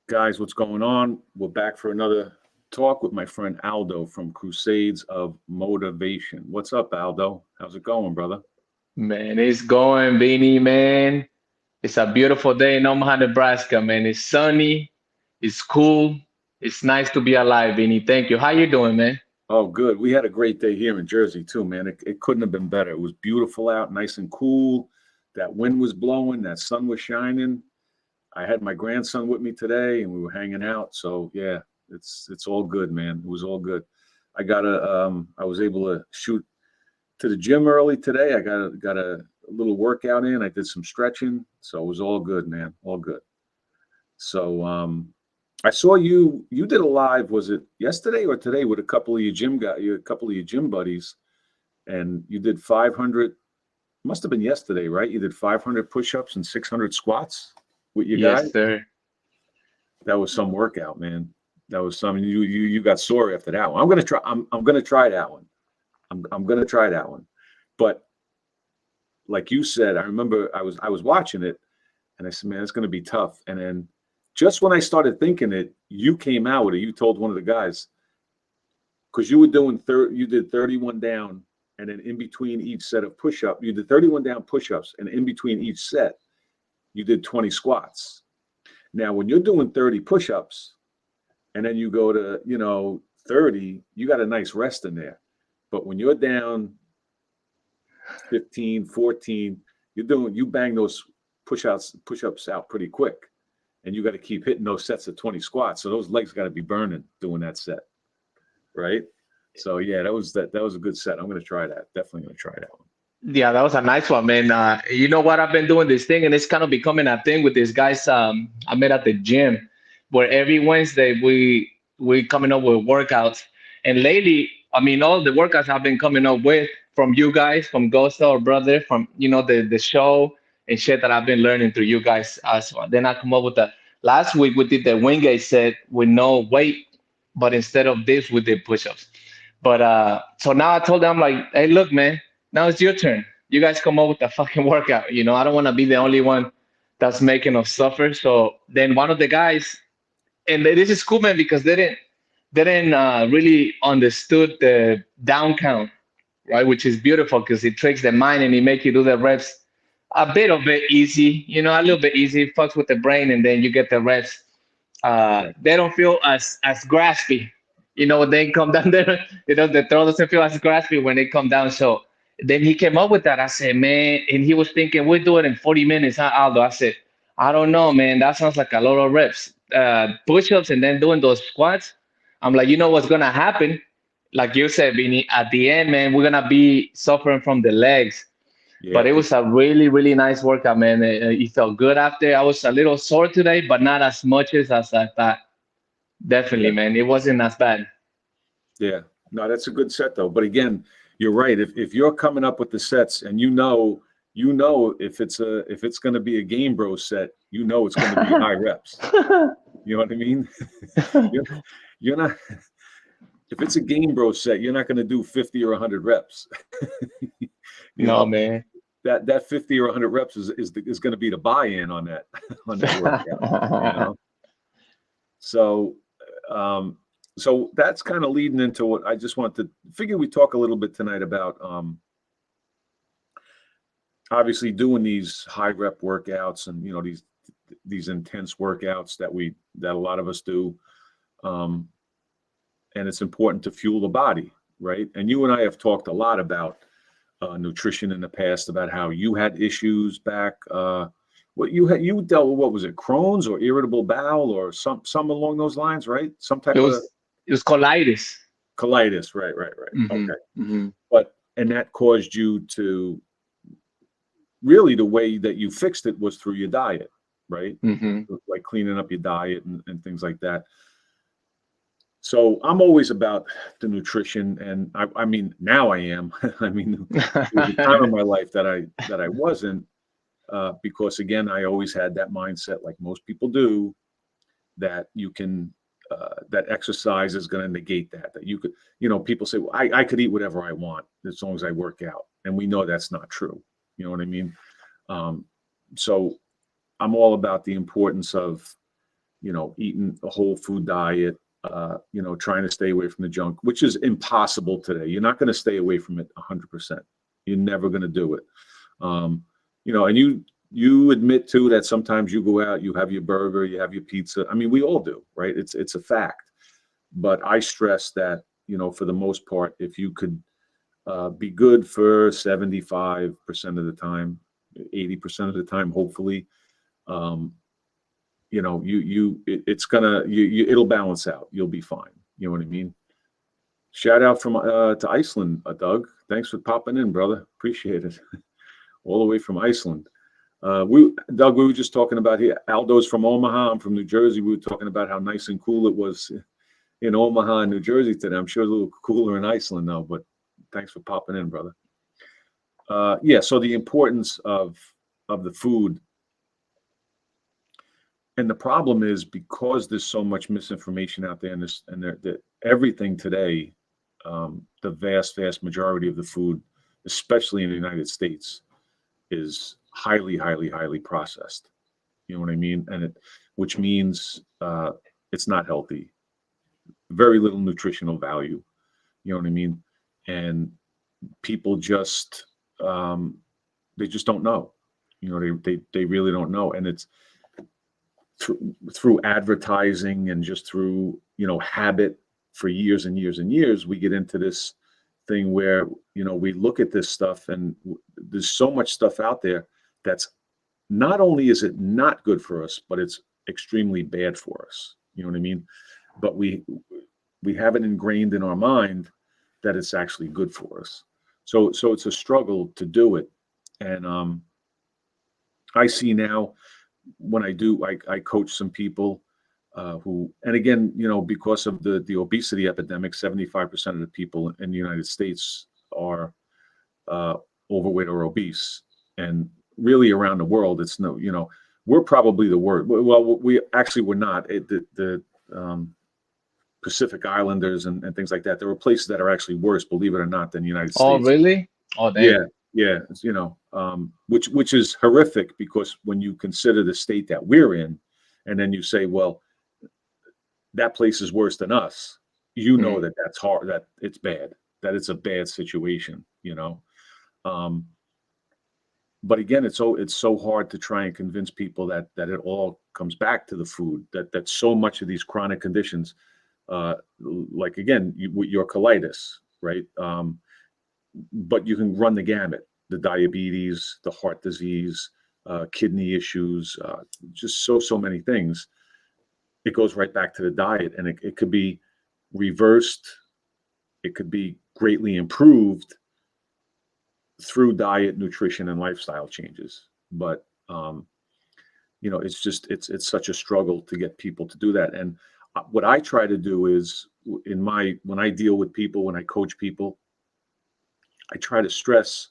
Guys, what's going on? We're back for another talk with my friend Aldo from Crusades of Motivation. What's up, Aldo? How's it going, brother? Man, it's going, Beanie, man. It's a beautiful day in Omaha, Nebraska, man. It's sunny, it's cool, it's nice to be alive, Beanie. Thank you. How you doing, man? Oh, good. We had a great day here in Jersey, too, man. It couldn't have been better. It was beautiful out, nice and cool. That wind was blowing, that sun was shining. I had my grandson with me today, and we were hanging out. So, yeah, it's all good, man. It was all good. I was able to shoot to the gym early today. I got a little workout in. I did some stretching, so it was all good, man. All good. So I saw you did a live, was it yesterday or today, with a couple of a couple of your gym buddies, and you did 500. Must have been yesterday, right? You did 500 push-ups and 600 squats with your guys. Yes, sir. That was some workout, man. That was some. You got sore after that one. I'm gonna try that one. I'm gonna try that one. But like you said, I remember I was watching it, and I said, man, it's gonna be tough. And then just when I started thinking it, you came out with it. You told one of the guys, because you did 31 down, and then in between each set of push-up, you did 31 down push-ups, and in between each set, you did 20 squats. Now, when you're doing 30 push-ups, and then you go to 30, you got a nice rest in there. But when you're down 15, 14, you bang those push-ups out pretty quick. And you got to keep hitting those sets of 20 squats. So those legs got to be burning doing that set. Right? So yeah, that was a good set. I'm gonna try that. Definitely gonna try that one. Yeah, that was a nice one, man. You know what? I've been doing this thing, and it's kind of becoming a thing with these guys I met at the gym, where every Wednesday we coming up with workouts. And lately, I mean, all the workouts I've been coming up with from you guys, from Ghost or Brother, from the show and shit that I've been learning through you guys as well. Then I come up with the last week we did the Wingate set with no weight, but instead of this we did push-ups. But so now I told them, I'm like, hey, look, man, now it's your turn. You guys come up with a fucking workout. I don't want to be the only one that's making us suffer. So then one of the guys, and this is cool, man, because they didn't really understood the down count, right? Which is beautiful because it tricks the mind and it make you do the reps a bit of it easy, a little bit easy, fucks with the brain, and then you get the reps. Right. They don't feel as graspy. When they come down there, the throw doesn't feel as graspy when they come down. So then he came up with that. I said, man, and he was thinking we'll do it in 40 minutes, huh, Aldo? I said, I don't know, man. That sounds like a lot of reps. Push-ups and then doing those squats. I'm like, you know what's gonna happen? Like you said, Vinny, at the end, man, we're gonna be suffering from the legs. Yeah, But it for was a really, really nice workout, man. It felt good after. I was a little sore today, but not as much as I thought. Definitely, yeah, man. It wasn't as bad. yeah. No, that's a good set though. But again, you're right. If you're coming up with the sets and if it's gonna be a Game Bro set, it's gonna be high reps. You know what I mean? You're, you're not if it's a Game Bro set, you're not gonna do 50 or 100 reps. you No, know, man. that 50 or 100 reps is going to be the buy-in on that on that workout. You know, so um, so that's kind of leading into what I just want to figure. We talk a little bit tonight about obviously doing these high rep workouts and these intense workouts that a lot of us do, um, and it's important to fuel the body, right? And you and I have talked a lot about nutrition in the past, about how you had issues back. What you dealt with, what was it, Crohn's or irritable bowel or some along those lines, right? Some It type of was it was colitis. colitis, right, right, right. Hmm. Okay, Hmm. and that caused you to really, the way that you fixed it was through your diet, right? Hmm. Like cleaning up your diet and things like that. So I'm always about the nutrition, and I mean now I am. I mean, there was a time in my life that I wasn't, because again I always had that mindset, like most people do, that you can that exercise is going to negate that. That you could, people say, well, I could eat whatever I want as long as I work out, and we know that's not true. You know what I mean? Um, so I'm all about the importance of eating a whole food diet, trying to stay away from the junk, which is impossible today. You're not going to stay away from it 100%. You're never going to do it. And you admit too that sometimes you go out, you have your burger, you have your pizza. I mean, we all do, right? It's a fact. But I stress that, for the most part, if you could be good for 75% of the time, 80% of the time, hopefully, it'll balance out. You'll be fine. You know what I mean? Shout out from to Iceland, Doug. Thanks for popping in, brother. Appreciate it. All the way from Iceland. Doug, we were just talking about here. Aldo's from Omaha. I'm from New Jersey. We were talking about how nice and cool it was in Omaha, New Jersey today. I'm sure it's a little cooler in Iceland now, but thanks for popping in, brother. So the importance of the food. And the problem is, because there's so much misinformation out there, everything today, the vast majority of the food, especially in the United States, is highly, highly, highly processed. You know what I mean? Which means it's not healthy, very little nutritional value. You know what I mean? And people just they just don't know. They really don't know, and it's through advertising and just through habit for years and years and years, we get into this thing where we look at this stuff, and there's so much stuff out there that's not only is it not good for us, but it's extremely bad for us. You know what I mean? But we have it ingrained in our mind that it's actually good for us. So it's a struggle to do it. And I see now, when I coach some people who, and again, because of the obesity epidemic, 75% of the people in the United States are overweight or obese, and really around the world, it's we're probably the worst. Well, we're not. The Pacific Islanders and things like that. There are places that are actually worse, believe it or not, than the United States. Oh, really? Oh, damn. Yeah. Which is horrific, because when you consider the state that we're in, and then you say, well, that place is worse than us, that that's hard, that it's bad, that it's a bad situation, but again, it's so hard to try and convince people that it all comes back to the food, that so much of these chronic conditions, like again, your colitis, right? But you can run the gamut: the diabetes, the heart disease, kidney issues, just so many things. It goes right back to the diet, and it could be reversed. It could be greatly improved through diet, nutrition, and lifestyle changes. But it's such a struggle to get people to do that. And what I try to do is, when I deal with people, when I coach people, I try to stress,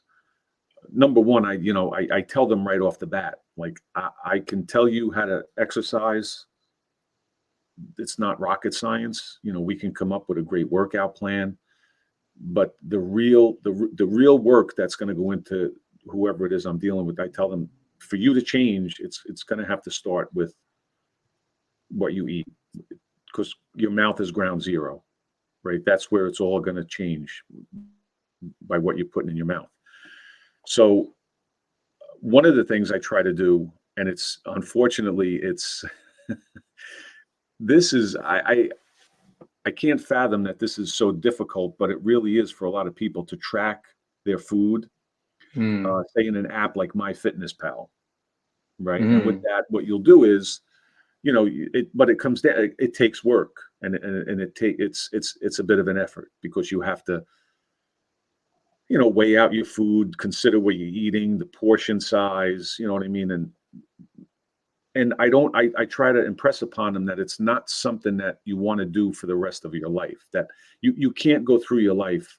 number one, I tell them right off the bat, like, I can tell you how to exercise. It's not rocket science. We can come up with a great workout plan, but the real work that's going to go into whoever it is I'm dealing with, I tell them, for you to change, it's going to have to start with what you eat, because your mouth is ground zero, right? That's where it's all going to change, by what you're putting in your mouth. So one of the things I try to do, and it's unfortunately, this is, I can't fathom that this is so difficult, but it really is for a lot of people to track their food, say in an app like MyFitnessPal, right? And with that, what you'll do is, but it comes down, it takes work, and it's a bit of an effort, because you have to, weigh out your food, consider what you're eating, the portion size, you know what I mean? And I try to impress upon them that it's not something that you want to do for the rest of your life, that you can't go through your life.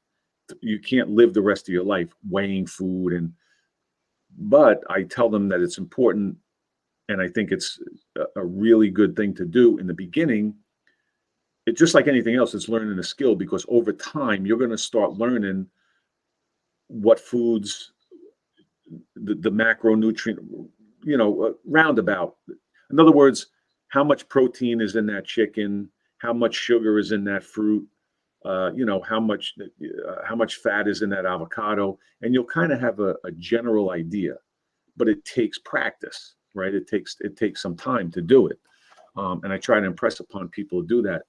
You can't live the rest of your life weighing food. But I tell them that it's important. And I think it's a really good thing to do in the beginning. It's just like anything else, it's learning a skill, because over time, you're going to start learning what foods, the macronutrient, roundabout. In other words, how much protein is in that chicken, how much sugar is in that fruit, how much fat is in that avocado, and you'll kind of have a general idea. But it takes practice, right? It takes some time to do it, and I try to impress upon people to do that.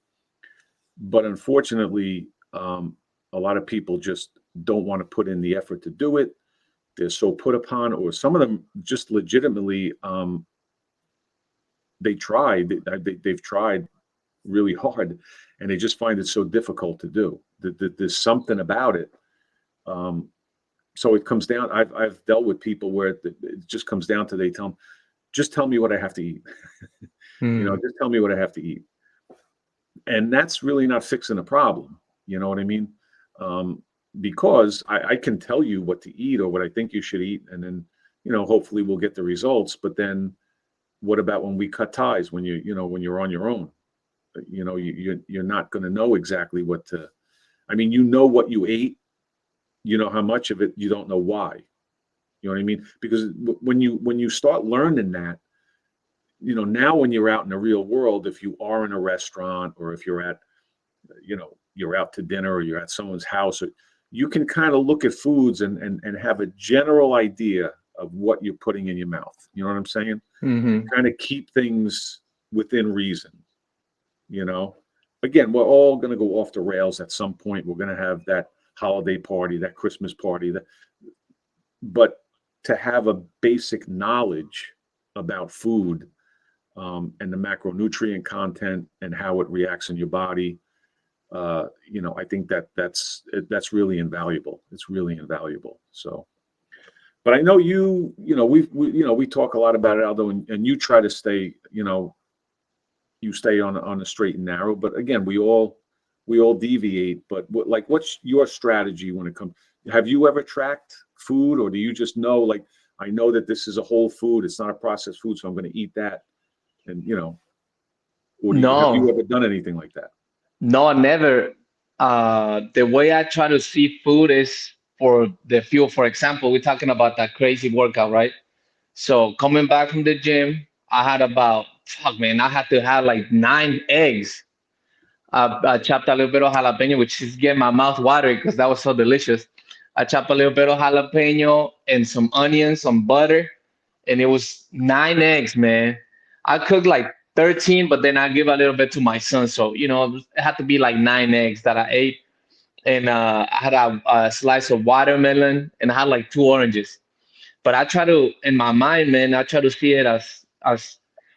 But unfortunately, a lot of people just don't want to put in the effort to do it. They're so put upon, or some of them just legitimately, they've tried really hard, and they just find it so difficult to do. There's something about it. So it comes down. I've dealt with people where it just comes down to, they tell them, just tell me what I have to eat. Just tell me what I have to eat. And that's really not fixing the problem. You know what I mean? Because I can tell you what to eat or what I think you should eat, and then hopefully we'll get the results. But then, what about when we cut ties? When when you're on your own, you're not going to know exactly what to. I mean, what you ate, how much of it, you don't know why. You know what I mean? Because when you start learning that, now when you're out in the real world, if you are in a restaurant, or if you're at, you're out to dinner, or you're at someone's house, you can kind of look at foods and have a general idea of what you're putting in your mouth. You know what I'm saying? Kind of keep things within reason. Again, we're all going to go off the rails at some point. We're going to have that holiday party, that Christmas party, but to have a basic knowledge about food, and the macronutrient content and how it reacts in your body, I think that's really invaluable. It's really invaluable. So, but I know we talk a lot about it, Aldo, and you try to stay, you stay on the straight and narrow. But again, we all deviate. But what's your strategy when it comes? Have you ever tracked food, or do you just know, like, I know that this is a whole food, it's not a processed food, so I'm going to eat that, and or have you ever done anything like that? No, never. The way I try to see food is for the fuel. For example, we're talking about that crazy workout, right? So coming back from the gym, I had about, fuck man, I had to have like 9 eggs. I chopped a little bit of jalapeno, which is getting my mouth watery because that was so delicious. I chopped a little bit of jalapeno and some onions, some butter, and it was 9 eggs, man. I cooked like 13, but then I give a little bit to my son. So, it had to be like 9 eggs that I ate. And I had a slice of watermelon, and I had like 2 oranges. But I try to, in my mind, man, I try to see it as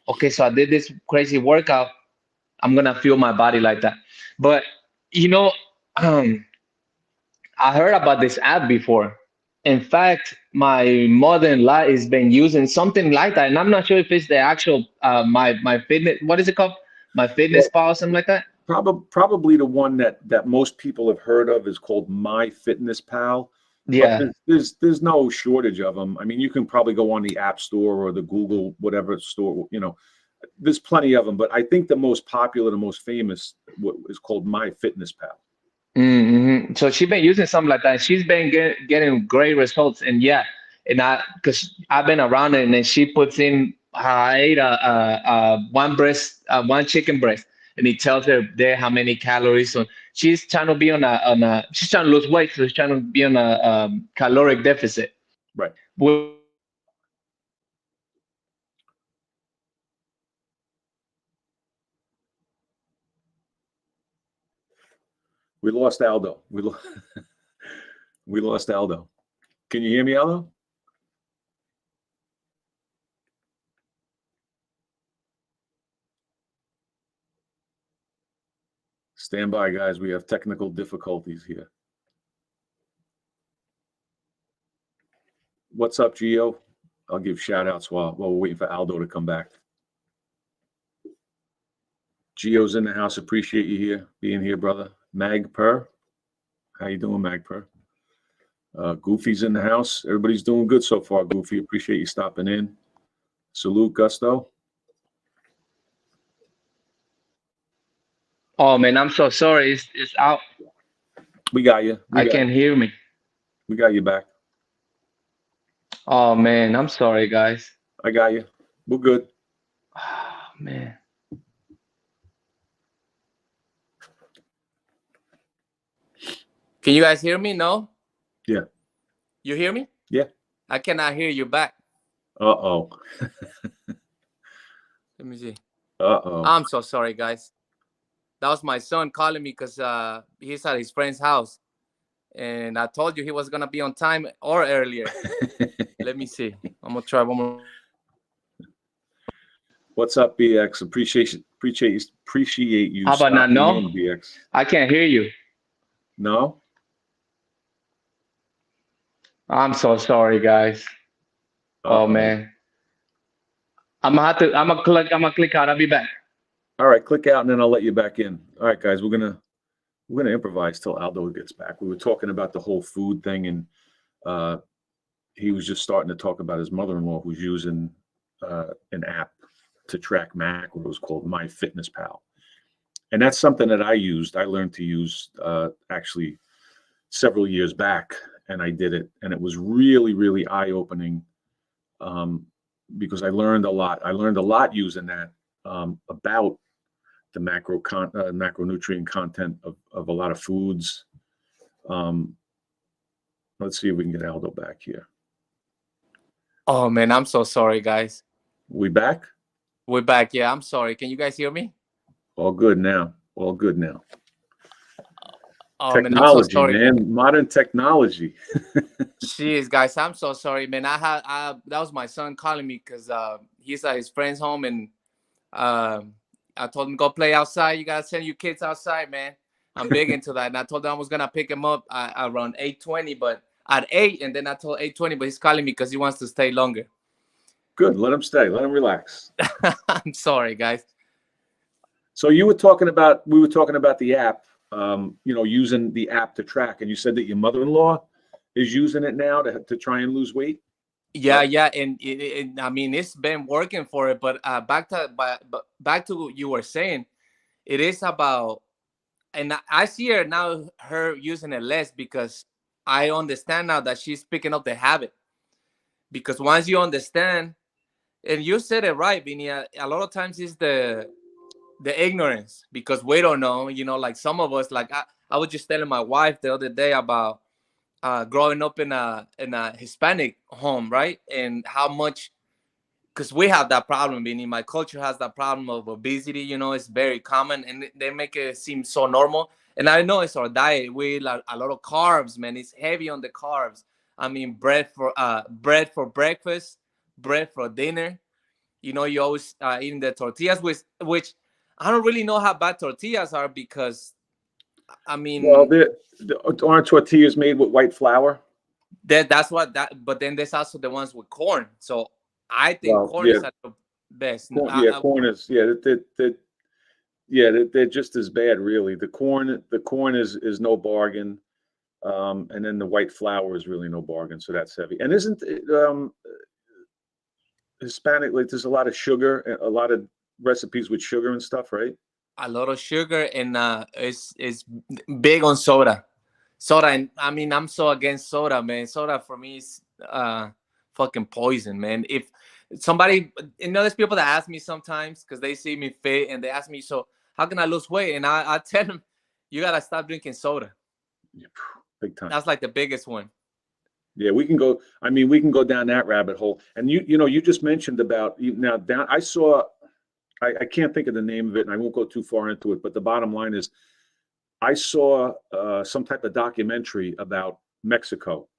okay, so I did this crazy workout. I'm gonna feel my body like that. But you know, um, I heard about this app before. In fact, my mother-in-law has been using something like that, and I'm not sure if it's the actual my fitness. What is it called? My Fitness Well, Pal, or something like that. probably the one that most people have heard of is called My Fitness Pal. But Yeah. there's no shortage of them. I mean, you can probably go on the App Store or the Google whatever store. There's plenty of them. But I think the most popular, the most famous, is called My Fitness Pal. So she's been using something like that. She's been getting great results, and yeah, and because I've been around it, and then she puts in, I ate one chicken breast, and it tells her there how many calories. So she's trying to be she's trying to lose weight, so she's trying to be on a caloric deficit. Right. Which We lost Aldo. We lost Aldo. Can you hear me, Aldo? Stand by, guys. We have technical difficulties here. What's up, Gio? I'll give shout outs while we're waiting for Aldo to come back. Gio's in the house. Appreciate you being here, brother. Magper. How you doing, Magper? Goofy's in the house. Everybody's doing good so far, Goofy. Appreciate you stopping in. Salute, Gusto. Oh man, I'm so sorry. It's out. We got you. I can't hear me. We got you back. Oh man, I'm sorry, guys. I got you. We're good. Oh man. Can you guys hear me? No? Yeah. You hear me? Yeah. I cannot hear you back. Uh-oh. Let me see. Uh-oh. I'm so sorry, guys. That was my son calling me because he's at his friend's house. And I told you he was going to be on time or earlier. Let me see. I'm going to try one more. What's up, BX? Appreciate you How about not? stopping No, in, BX. I can't hear you. No? I'm so sorry, guys. Oh Uh-oh. man, I'm gonna click out. I'll be back. All right, click out and then I'll let you back in. All right, guys, we're gonna improvise till Aldo gets back. We were talking about the whole food thing, and he was just starting to talk about his mother-in-law who's using an app to track macros called MyFitnessPal. And that's something that I learned to use actually several years back, and I did it, and it was really, really eye-opening because I learned a lot. I learned a lot using that about the macronutrient content of a lot of foods. Let's see if we can get Aldo back here. Oh, man, I'm so sorry, guys. We back? We're back. Yeah, I'm sorry. Can you guys hear me? All good now. All good now. Oh, Technology, man, I'm so sorry. man. Modern technology. Jeez, guys, I'm so sorry, man. That was my son calling me because he's at his friend's home, and I told him go play outside. You gotta send your kids outside, man. I'm big into that, and I told him I was gonna pick him up around 8:20, but at 8, and then I told 8:20, but he's calling me because he wants to stay longer. Good. Let him stay. Let him relax. I'm sorry, guys. So we were talking about the app, using the app to track, and you said that your mother-in-law is using it now to try and lose weight. Yeah, yeah, and I mean it's been working for it, but back to what you were saying, it is about, and I see her now, her using it less because I understand now that she's picking up the habit. Because once you understand, and you said it right, Vinny, a lot of times it's the ignorance because we don't know, like some of us, like I was just telling my wife the other day about growing up in a Hispanic home, right? And how much, because we have that problem, Vinny. My culture has that problem of obesity, it's very common, and they make it seem so normal. And I know it's our diet. We eat a lot of carbs, man. It's heavy on the carbs. I mean, bread for breakfast, bread for dinner. You always eating the tortillas, which I don't really know how bad tortillas are because, I mean, Well, aren't tortillas made with white flour? that's what that. But then there's also the ones with corn. So I think corn is at the best. Corn is they're just as bad, really. The corn is no bargain, and then the white flour is really no bargain. So that's heavy. And isn't it, Hispanic, like there's a lot of sugar, a lot of recipes with sugar and stuff, right? A lot of sugar, and it's big on soda. And I mean, I'm so against soda, man. Soda for me is fucking poison, man. If somebody, there's people that ask me sometimes because they see me fit and they ask me, so how can I lose weight? And I tell them, you gotta stop drinking soda. Yeah, big time. That's like the biggest one. Yeah, we can go down that rabbit hole. And you just mentioned about now down. I can't think of the name of it, and I won't go too far into it. But the bottom line is, I saw some type of documentary about Mexico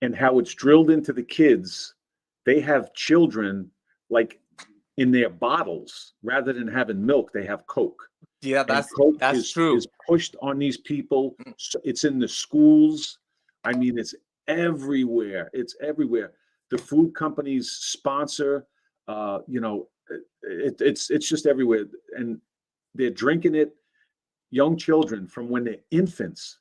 and how it's drilled into the kids. They have children like in their bottles rather than having milk. They have Coke. Yeah, Coke that's true. Is pushed on these people. It's in the schools. I mean, it's everywhere. It's everywhere. The food companies sponsor. It's just everywhere, and they're drinking it. Young children from when they're infants,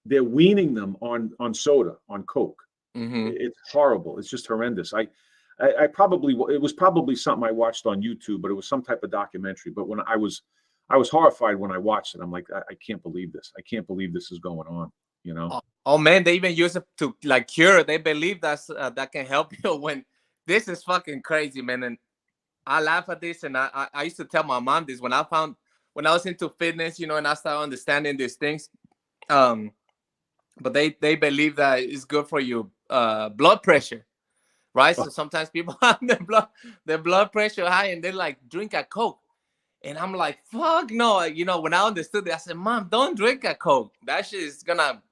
they're weaning them on soda, on Coke. Mm-hmm. It's horrible. It's just horrendous. I it was probably something I watched on YouTube, but it was some type of documentary. But when I was horrified when I watched it. I'm like, I can't believe this. I can't believe this is going on. Oh man, they even use it to like cure. They believe that can help you. When this is fucking crazy, man. And I laugh at this, and I used to tell my mom this when I was into fitness, and I started understanding these things. But they believe that it's good for your blood pressure, right? So sometimes people have their blood pressure high and they like drink a Coke. And I'm like, fuck no. You know, when I understood that, I said, Mom, don't drink a Coke. That shit is gonna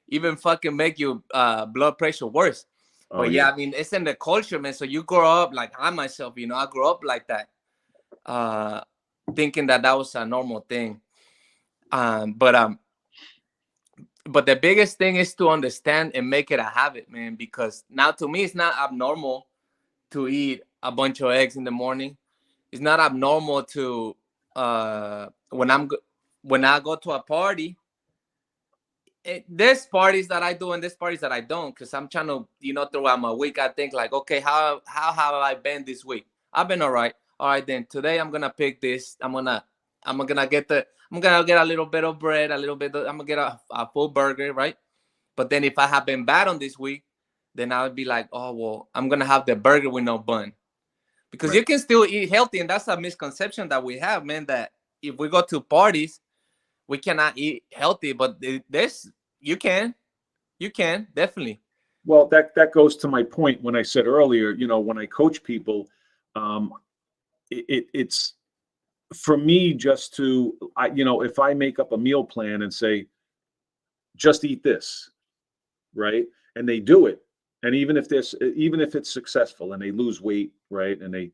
even fucking make your blood pressure worse. Oh, But yeah, I mean, it's in the culture, man. So you grow up like I myself, you know, I grew up like that, thinking that was a normal thing. But the biggest thing is to understand and make it a habit, man. Because now to me, it's not abnormal to eat a bunch of eggs in the morning. It's not abnormal to when I go to a party. There's parties that I do and there's parties that I don't, because I'm trying to, you know, throughout my week I think like, okay, how have I been this week? I've been all right. All right, then today I'm gonna pick this. I'm gonna get a little bit of bread, I'm gonna get a full burger, right? But then if I have been bad on this week, then I would be like, oh well, I'm gonna have the burger with no bun. Because you can still eat healthy, and that's a misconception that we have, man, that if we go to parties we cannot eat healthy. But you can definitely. Well, that goes to my point when I said earlier, you know, when I coach people, it's for me just to, you know, if I make up a meal plan and say, just eat this, right? And they do it. And even if it's successful and they lose weight, right? And they,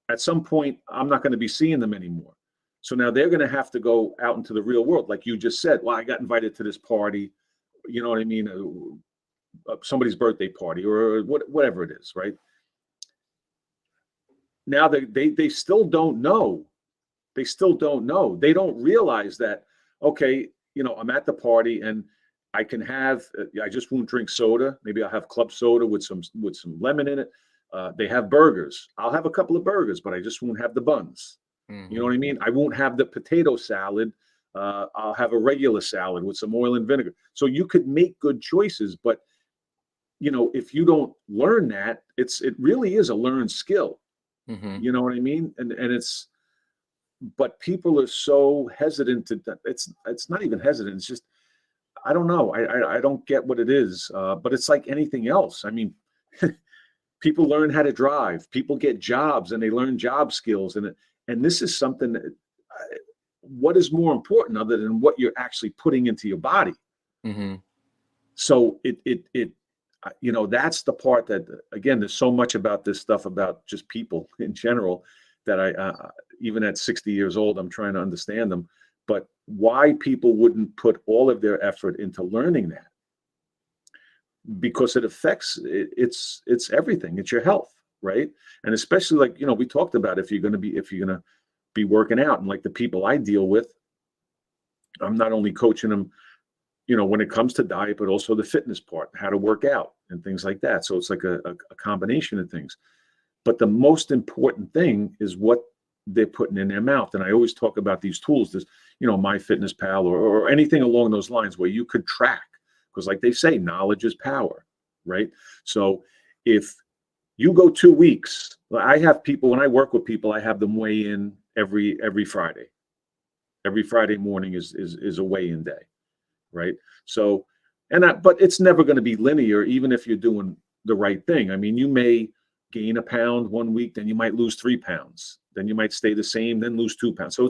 at some point, I'm not going to be seeing them anymore. So now they're going to have to go out into the real world. Like you just said, well, I got invited to this party, you know what I mean? Somebody's birthday party or whatever it is, right? Now they still don't know. They still don't know. They don't realize that, okay, you know, I'm at the party and I can have, I just won't drink soda. Maybe I'll have club soda with some lemon in it. They have burgers. I'll have a couple of burgers, but I just won't have the buns. Mm-hmm. You know what I mean? I won't have the potato salad. I'll have a regular salad with some oil and vinegar. So you could make good choices, but you know, if you don't learn that, it really is a learned skill. Mm-hmm. You know what I mean? And it's, but people are so hesitant to. It's not even hesitant. It's just, I don't know. I don't get what it is. But it's like anything else. I mean, people learn how to drive. People get jobs and they learn job skills. And this is something that, what is more important other than what you're actually putting into your body? Mm-hmm. So it you know, that's the part that, again, there's so much about this stuff about just people in general that I even at 60 years old, I'm trying to understand them. But why people wouldn't put all of their effort into learning that? Because it affects, it's everything. It's your health, right? And especially, like, you know, we talked about if you're going to be working out, and like the people I deal with, I'm not only coaching them, you know, when it comes to diet, but also the fitness part, how to work out and things like that. So it's like a combination of things. But the most important thing is what they're putting in their mouth. And I always talk about these tools, this, you know, MyFitnessPal or anything along those lines where you could track, because like they say, knowledge is power, right? So if you go 2 weeks, I have people, when I work with people, I have them weigh in every Friday. Every Friday morning is a weigh-in day, right? So, but it's never going to be linear, even if you're doing the right thing. I mean, you may gain a pound 1 week, then you might lose 3 pounds, then you might stay the same, then lose 2 pounds. So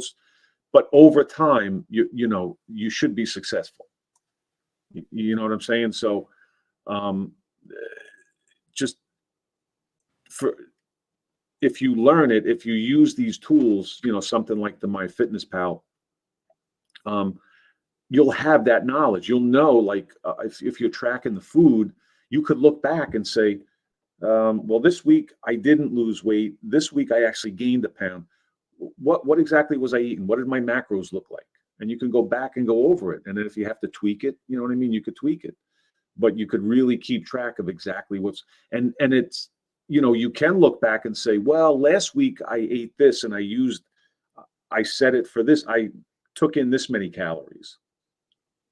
but over time, you know, you should be successful. You know what I'm saying? So, just if you learn it, if you use these tools, you know, something like the MyFitnessPal, you'll have that knowledge. You'll know, like, if you're tracking the food, you could look back and say, well, this week I didn't lose weight. This week I actually gained a pound. What exactly was I eating? What did my macros look like? And you can go back and go over it. And then if you have to tweak it, you know what I mean? You could tweak it, but you could really keep track of exactly and it's, you know, you can look back and say, well, last week I ate this and I set it for this. I took in this many calories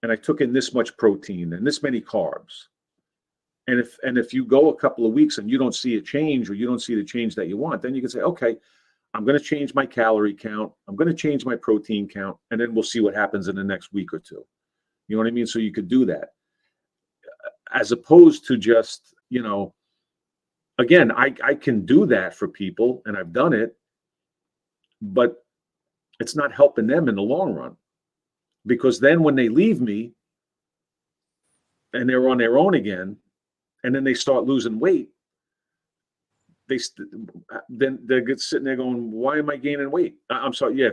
and I took in this much protein and this many carbs. And if you go a couple of weeks and you don't see a change, or you don't see the change that you want, then you can say, okay, I'm going to change my calorie count. I'm going to change my protein count. And then we'll see what happens in the next week or two. You know what I mean? So you could do that, as opposed to just, again, I can do that for people, and I've done it, but it's not helping them in the long run, because then when they leave me and they're on their own again, and then they start losing weight, then they're sitting there going, why am I gaining weight? I'm sorry. Yeah.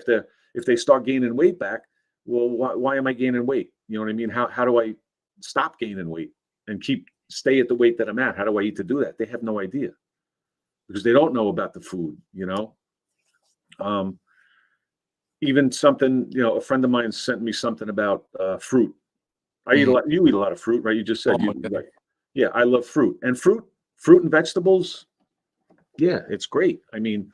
If they start gaining weight back, well, why am I gaining weight? You know what I mean? How do I stop gaining weight and stay at the weight that I'm at? How do I eat to do that? They have no idea, because they don't know about the food, even something, a friend of mine sent me something about fruit. I eat a lot. You eat a lot of fruit, right? You just said right. Yeah, I love fruit and fruit and vegetables. Yeah, it's great. I mean,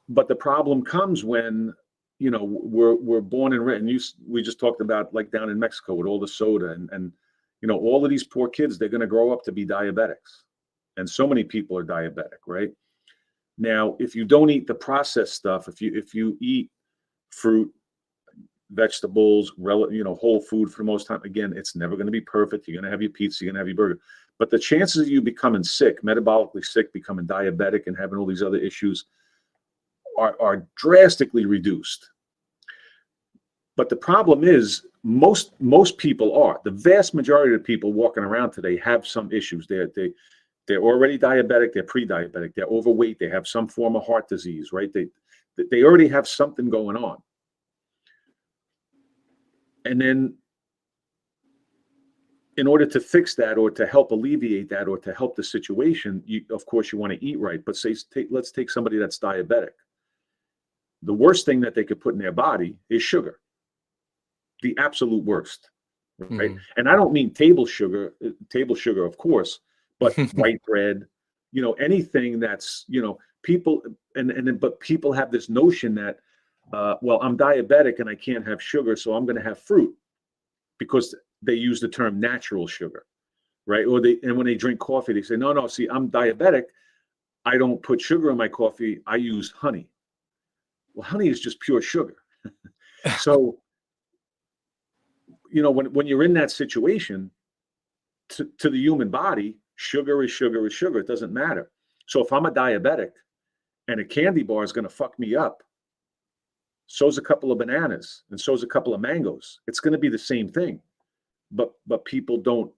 but the problem comes when, we're born and raised. We just talked about, like, down in Mexico with all the soda and all of these poor kids, they're going to grow up to be diabetics, and so many people are diabetic, right? Now, if you don't eat the processed stuff, if you eat fruit, vegetables, whole food for the most time, again, it's never going to be perfect. You're going to have your pizza, you're going to have your burger, but the chances of you becoming sick, metabolically sick, becoming diabetic, and having all these other issues are drastically reduced. But the problem is, most people the vast majority of the people walking around today have some issues. They're already diabetic, they're pre-diabetic, they're overweight, they have some form of heart disease, right? They already have something going on. And then, in order to fix that, or to help alleviate that, or to help the situation, of course you want to eat right. But let's take somebody that's diabetic. The worst thing that they could put in their body is sugar. The absolute worst, right? And I don't mean table sugar, of course, but white bread, anything that's, people, but people have this notion that, well, I'm diabetic and I can't have sugar, so I'm going to have fruit, because they use the term natural sugar, right? And when they drink coffee, they say, no, see, I'm diabetic. I don't put sugar in my coffee. I use honey. Well, honey is just pure sugar. So, when you're in that situation, to the human body, sugar is sugar is sugar. It doesn't matter. So if I'm a diabetic and a candy bar is going to fuck me up, so's a couple of bananas, and so's a couple of mangoes. It's going to be the same thing. But people don't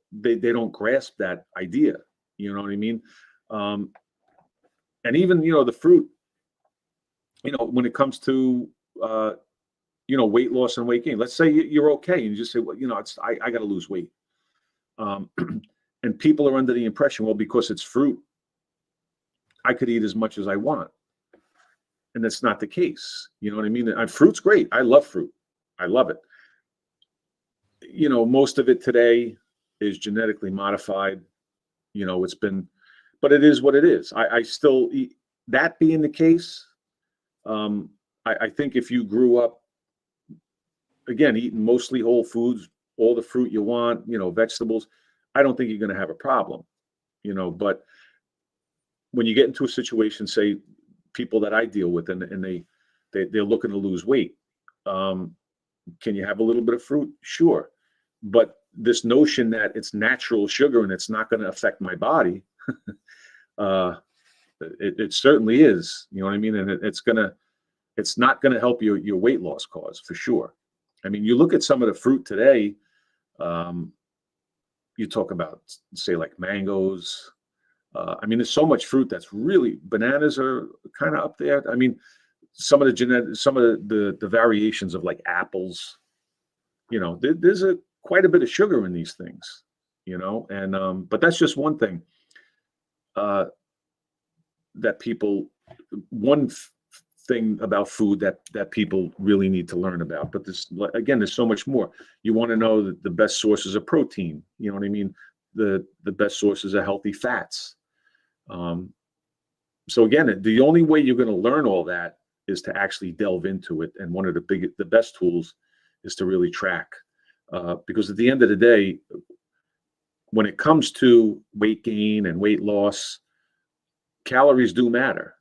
grasp that idea. You know what I mean? And even, the fruit, when it comes to, weight loss and weight gain, let's say you're okay, and you just say, well, I got to lose weight. And people are under the impression, well, because it's fruit, I could eat as much as I want. And that's not the case. You know what I mean? And fruit's great. I love fruit. I love it. Most of it today is genetically modified. But it is what it is. I still eat. That being the case, I think if you grew up, again, eating mostly whole foods, all the fruit you want, vegetables, I don't think you're going to have a problem, but when you get into a situation, say people that I deal with, and they're looking to lose weight, can you have a little bit of fruit? Sure. But this notion that it's natural sugar and it's not going to affect my body, it certainly is, you know what I mean? And it's not going to help your weight loss cause, for sure. I mean, you look at some of the fruit today, you talk about, say, like mangoes. I mean, there's so much fruit that's really, bananas are kind of up there. I mean, some of the variations of, like, apples, there's quite a bit of sugar in these things, and but that's just one thing that thing about food that people really need to learn about. But there's so much more. You want to know the best sources of protein, you know what I mean? The best sources of healthy fats. So again, the only way you're going to learn all that is to actually delve into it. And one of the best tools is to really track, because at the end of the day, when it comes to weight gain and weight loss, calories do matter.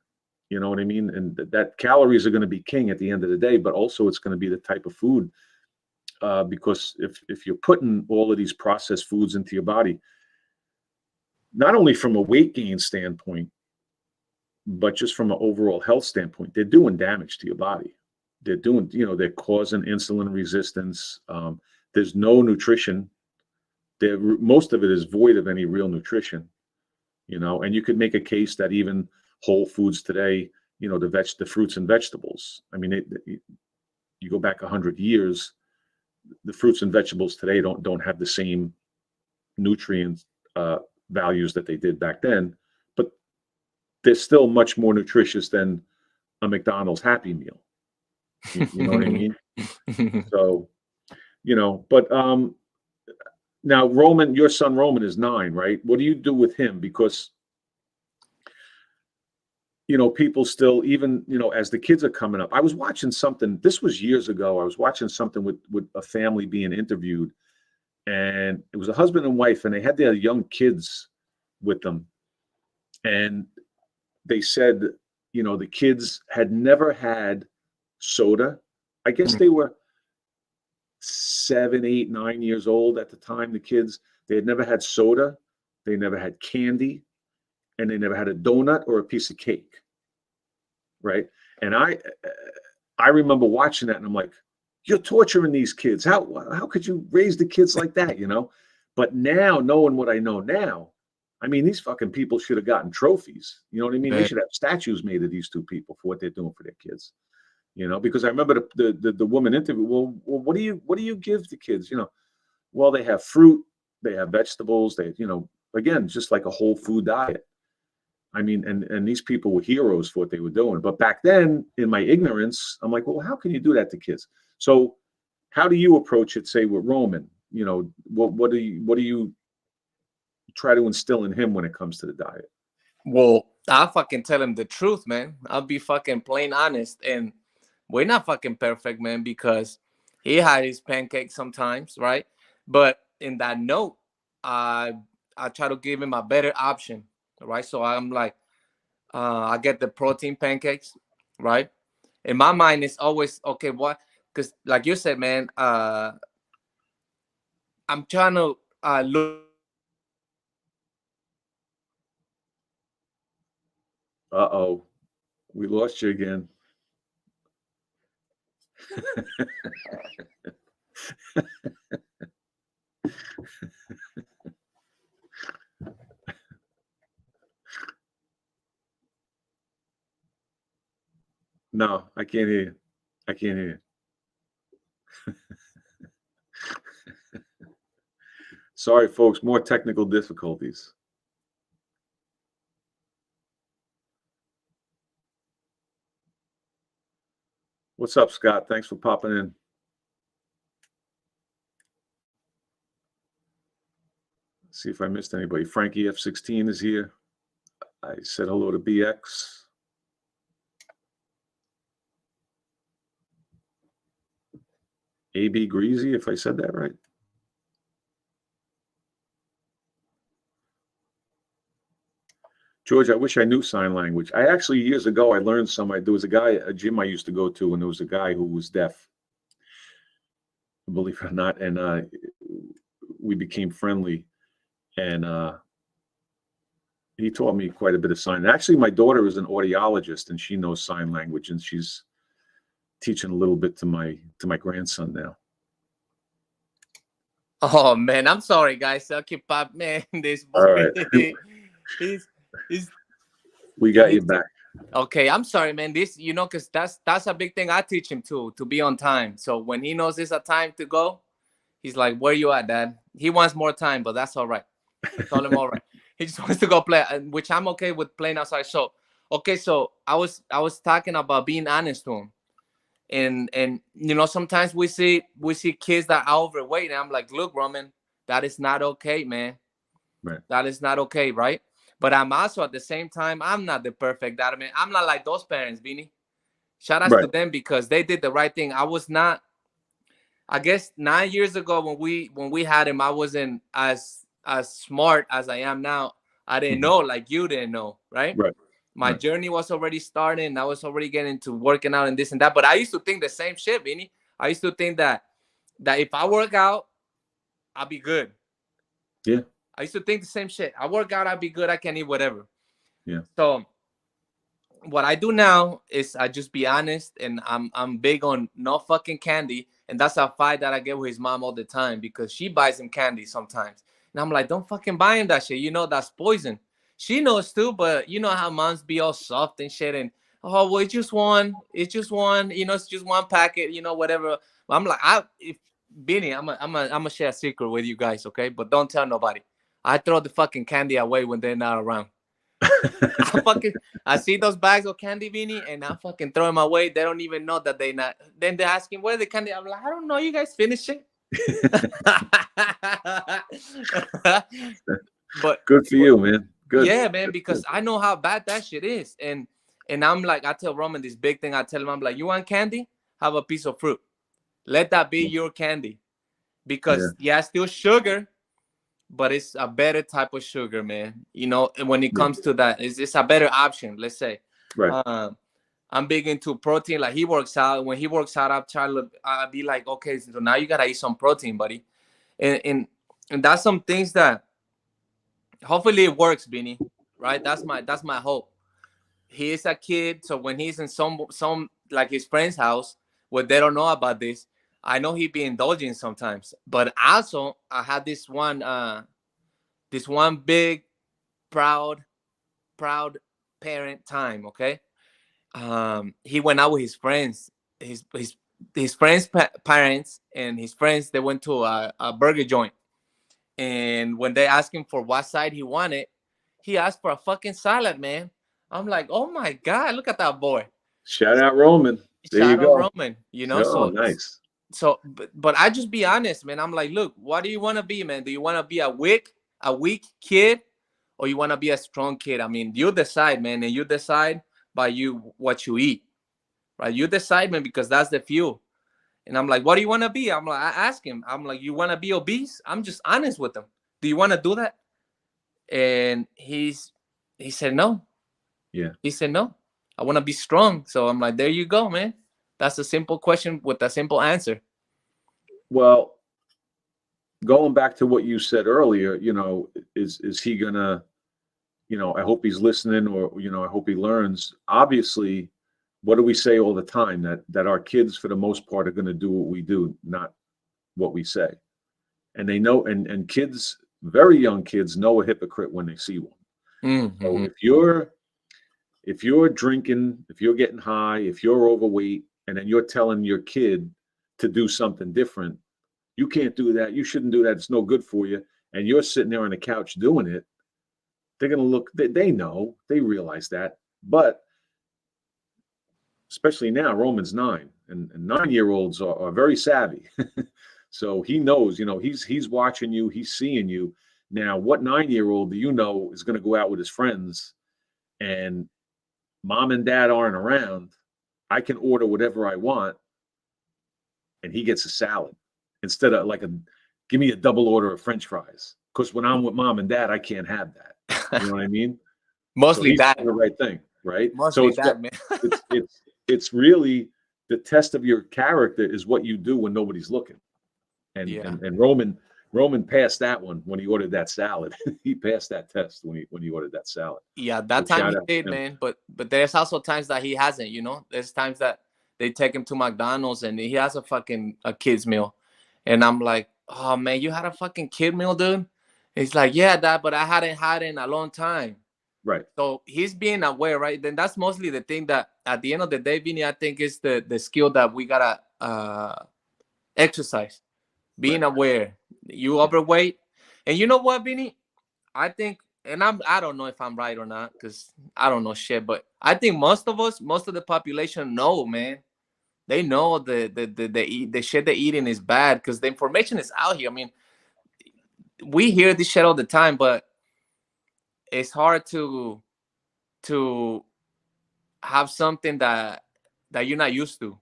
You know what I mean? And that calories are going to be king at the end of the day, but also it's going to be the type of food because if you're putting all of these processed foods into your body, not only from a weight gain standpoint, but just from an overall health standpoint, they're doing damage to your body. They're doing, they're causing insulin resistance. There's no nutrition. Most of it is void of any real nutrition, and you could make a case that even whole foods today, the fruits and vegetables. I mean, you go back 100 years, the fruits and vegetables today don't have the same nutrient values that they did back then, but they're still much more nutritious than a McDonald's Happy Meal. You know what I mean? So, but now Roman, your son Roman is 9, right? What do you do with him? Because people still, even as the kids are coming up. I was watching something. This was years ago. I was watching something with a family being interviewed, and it was a husband and wife, and they had their young kids with them, and they said, the kids had never had soda. I guess they were 7, 8, 9 years old at the time. The kids, they had never had soda, they never had candy, and they never had a donut or a piece of cake, right? And I remember watching that, and I'm like, you're torturing these kids. How could you raise the kids like that, But now, knowing what I know now, I mean, these fucking people should have gotten trophies. You know what I mean? They should have statues made of these two people for what they're doing for their kids. Because I remember the woman interview. Well, what do you give the kids? Well, they have fruit, they have vegetables, they, again, just like a whole food diet. I mean, and these people were heroes for what they were doing. But back then, in my ignorance, I'm like, well, how can you do that to kids? So how do you approach it, say, with Roman? What do you try to instill in him when it comes to the diet? Well, I'll fucking tell him the truth, man. I'll be fucking plain honest. And we're not fucking perfect, man, because he had his pancakes sometimes, right? But in that note, I try to give him a better option, right? So I'm like, I get the protein pancakes, right? In my mind, it's always, okay, what? Because like you said, man, I'm trying to look. Uh-oh, we lost you again. No, I can't hear you. I can't hear you. Sorry, folks, more technical difficulties. What's up, Scott? Thanks for popping in. Let's see if I missed anybody. Frankie F16 is here. I said hello to BX. AB Greasy, if I said that right. George, I wish I knew sign language. I actually, years ago, I learned some. There was a gym I used to go to, and there was a guy who was deaf, believe it or not, and we became friendly, and he taught me quite a bit of sign. Actually, my daughter is an audiologist, and she knows sign language, and she's teaching a little bit to my grandson now. Oh man, I'm sorry, guys. Okay, pop, man. This boy, all right. We got you back. Okay, I'm sorry, man. This, because that's a big thing I teach him to be on time. So when he knows it's a time to go, he's like, "Where you at, Dad?" He wants more time, but that's all right. Tell him all right. He just wants to go play, which I'm okay with playing outside. So okay, so I was talking about being honest to him, and sometimes we see kids that are overweight, and I'm like, "Look, Roman, that is not okay, man. Right. That is not okay, right?" But I'm also, at the same time, I'm not the perfect dad. I mean, I'm not like those parents, Vinny. Shout out to them, because they did the right thing. I was not, I guess 9 years ago when we had him, I wasn't as smart as I am now. I didn't know like you didn't know, right? Right. My journey was already starting. I was already getting into working out and this and that. But I used to think the same shit, Vinny. I used to think that that if I work out, I'll be good. Yeah. I used to think the same shit. I work out, I'll be good. I can eat whatever. Yeah. So what I do now is I just be honest, and I'm big on no fucking candy. And that's a fight that I get with his mom all the time because she buys him candy sometimes. And I'm like, don't fucking buy him that shit. You know that's poison. She knows too, but you know how moms be all soft and shit. And oh, well, it's just one. It's just one. You know, it's just one packet. You know, whatever. I'm like, if Benny, I'm gonna share a secret with you guys, okay? But don't tell nobody. I throw the fucking candy away when they're not around. I see those bags of candy, Beanie, and I fucking throw them away. They don't even know that they not. Then they're asking where the candy. I'm like, I don't know. You guys finish it. But good for you, man. Good. Yeah, man, because I know how bad that shit is, and I'm like, I tell Roman this big thing. I tell him, I'm like, you want candy? Have a piece of fruit. Let that be your candy, because yeah, still sugar. But it's a better type of sugar, man. You know, and when it comes to that, it's a better option, let's say. Right. I'm big into protein. Like he works out. When he works out, I'll be like, okay, so now you gotta eat some protein, buddy. And that's some things that hopefully it works, Benny. Right? That's my hope. He is a kid, so when he's in some like his friend's house where they don't know about this, I know he be indulging sometimes. But also I had this one big proud parent time, okay? He went out with his friends, his friends' parents and his friends. They went to a burger joint, and when they asked him for what side he wanted, he asked for a fucking salad, man. I'm like, oh my god, look at that boy. Shout out Roman. There you go. Roman, you know. Oh, nice. So but I just be honest, man. I'm like, look, what do you want to be, man? Do you want to be a weak kid, or you want to be a strong kid? I mean, you decide, man, and you decide by what you eat, right? You decide, man, because that's the fuel. And I'm like, what do you want to be? I'm like, I ask him, I'm like, you want to be obese? I'm just honest with him. Do you want to do that? And he said no. Yeah. He said no. I want to be strong. So I'm like, there you go, man. That's a simple question with a simple answer. Well, going back to what you said earlier, you know, is he gonna, you know, I hope he's listening, or, you know, I hope he learns. Obviously, what do we say all the time? That our kids, for the most part, are going to do what we do, not what we say. And they know, and kids, very young kids, know a hypocrite when they see one. Mm-hmm. So if you're drinking, if you're getting high, if you're overweight, and then you're telling your kid to do something different, you can't do that. You shouldn't do that. It's no good for you. And you're sitting there on the couch doing it. They're going to look, they know, they realize that. But especially now, Roman's 9, and 9-year-olds are very savvy. So he knows, you know, he's watching you, he's seeing you. Now, what 9-year-old do you know is going to go out with his friends and mom and dad aren't around? I can order whatever I want, and he gets a salad instead of give me a double order of French fries. Because when I'm with mom and dad, I can't have that. You know what I mean? Mostly so that. The right thing, right? Mostly so that, man. it's really the test of your character is what you do when nobody's looking. And Roman passed that one when he ordered that salad. He passed that test when he ordered that salad. Yeah, that time he did, man. But there's also times that he hasn't, you know. There's times that they take him to McDonald's and he has a kid's meal. And I'm like, oh man, you had a fucking kid meal, dude? He's like, yeah, Dad, but I hadn't had it in a long time. Right. So he's being aware, right? Then that's mostly the thing that at the end of the day, Vinny, I think is the skill that we gotta exercise. Being aware. You overweight. And you know what, Vinny? I think, and I don't know if I'm right or not, because I don't know shit, but I think most of the population know, man. They know the shit they're eating is bad because the information is out here. I mean, we hear this shit all the time, but it's hard to have something that you're not used to.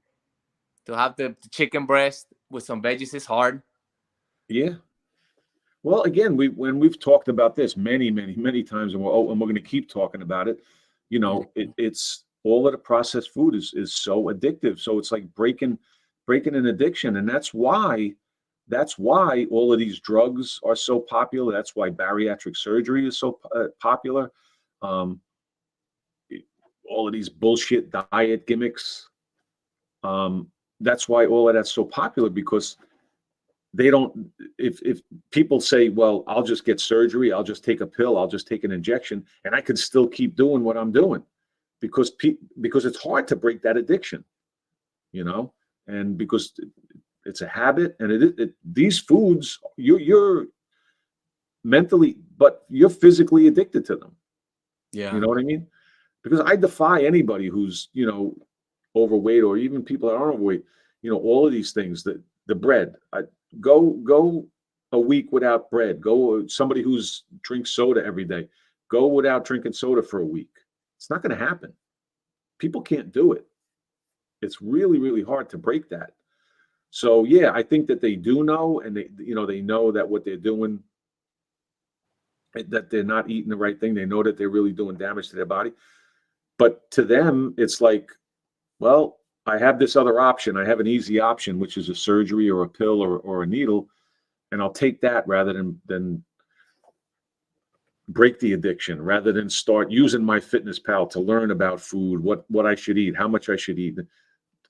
To have the chicken breast with some veggies is hard. Yeah. Well, again, we've talked about this many times, and we're going to keep talking about it. You know, it's all of the processed food is so addictive. So it's like breaking an addiction, and that's why that's why all of these drugs are so popular. That's why bariatric surgery is so popular. All of these bullshit diet gimmicks. That's why all of that's so popular, because they don't, if people say, well, I'll just get surgery, I'll just take a pill, I'll just take an injection, and I can still keep doing what I'm doing, because it's hard to break that addiction, and because it's a habit, and these foods, you're mentally, but you're physically addicted to them. Yeah. You know what I mean? Because I defy anybody who's, overweight, or even people that aren't overweight, all of these things, the bread, go a week without bread. Go, somebody who's drinks soda every day, go without drinking soda for a week. It's not going to happen. People can't do it. It's really, really hard to break that. So yeah, I think that they do know, and they know that what they're doing, that they're not eating the right thing. They know that they're really doing damage to their body. But to them, it's like, well, I have this other option. I have an easy option, which is a surgery or a pill or a needle, and I'll take that rather than break the addiction, rather than start using MyFitnessPal to learn about food, what I should eat, how much I should eat.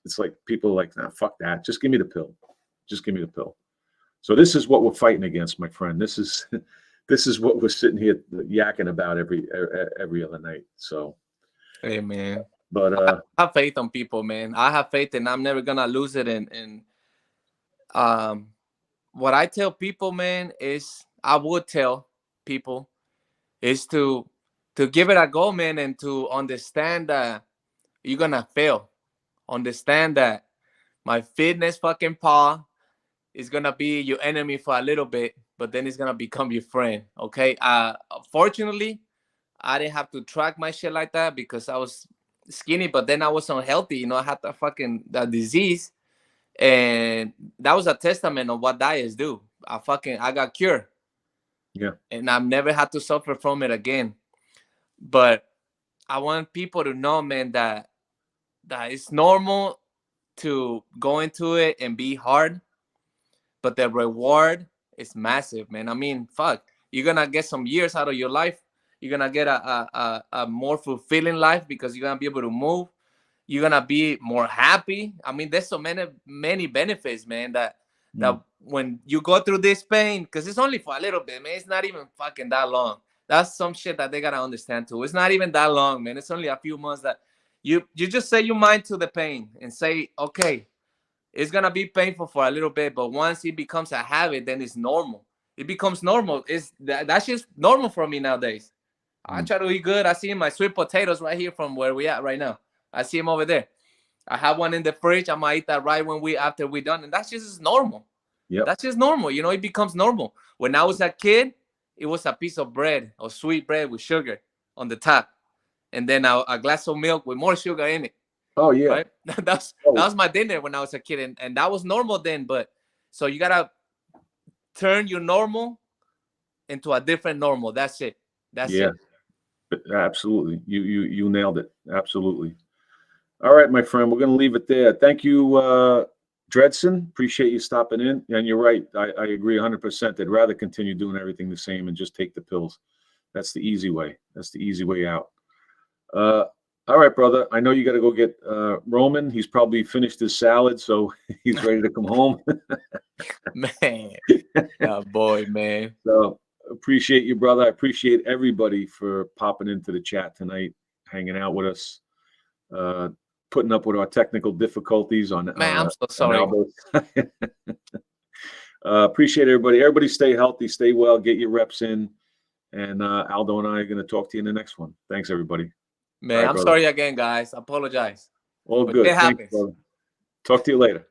It's like people are like, nah, fuck that. Just give me the pill. Just give me the pill. So this is what we're fighting against, my friend. This is what we're sitting here yakking about every other night. So, hey man, but I have faith on people, man. I have faith, and I'm never gonna lose it. And what I tell people, man, is I would tell people is to give it a go, man, and to understand that you're gonna fail. Understand that my fitness fucking paw is gonna be your enemy for a little bit, but then it's gonna become your friend. Okay. Fortunately, I didn't have to track my shit like that because I was skinny, but then I was unhealthy. I had that disease, and that was a testament of what diets do. I got cured. Yeah. And I've never had to suffer from it again. But I want people to know, man, that it's normal to go into it and be hard, but the reward is massive, man. I mean, fuck, you're gonna get some years out of your life. You're gonna get a more fulfilling life because you're gonna be able to move. You're gonna be more happy. I mean, there's so many benefits, man, that when you go through this pain, because it's only for a little bit, man. It's not even fucking that long. That's some shit that they gotta understand too. It's not even that long, man. It's only a few months that you just say your mind to the pain and say, okay, it's gonna be painful for a little bit, but once it becomes a habit, then it's normal. It becomes normal. That's just normal for me nowadays. I try to eat good. I see my sweet potatoes right here from where we at right now. I see them over there. I have one in the fridge. I might eat that right after we're done, and that's just normal. Yeah, that's just normal. It becomes normal. When I was a kid, it was a piece of bread or sweet bread with sugar on the top, and then a glass of milk with more sugar in it. Oh yeah, right? that was my dinner when I was a kid, and that was normal then. But so you gotta turn your normal into a different normal. That's it. That's it. Absolutely. You nailed it. Absolutely. All right, my friend, we're gonna leave it there. Thank you, Dredson. Appreciate you stopping in. And you're right. I agree 100%. They'd rather continue doing everything the same and just take the pills. That's the easy way. That's the easy way out. All right, brother. I know you got to go get Roman. He's probably finished his salad, so he's ready to come home. Man, oh boy, man. So appreciate you, brother. I appreciate everybody for popping into the chat tonight, hanging out with us, putting up with our technical difficulties on. Man, I'm so sorry. Appreciate everybody. Everybody stay healthy, stay well, get your reps in. And Aldo and I are going to talk to you in the next one. Thanks, everybody. Man, right, I'm sorry again, guys. I apologize. All good. It happens. Thanks, brother. Talk to you later.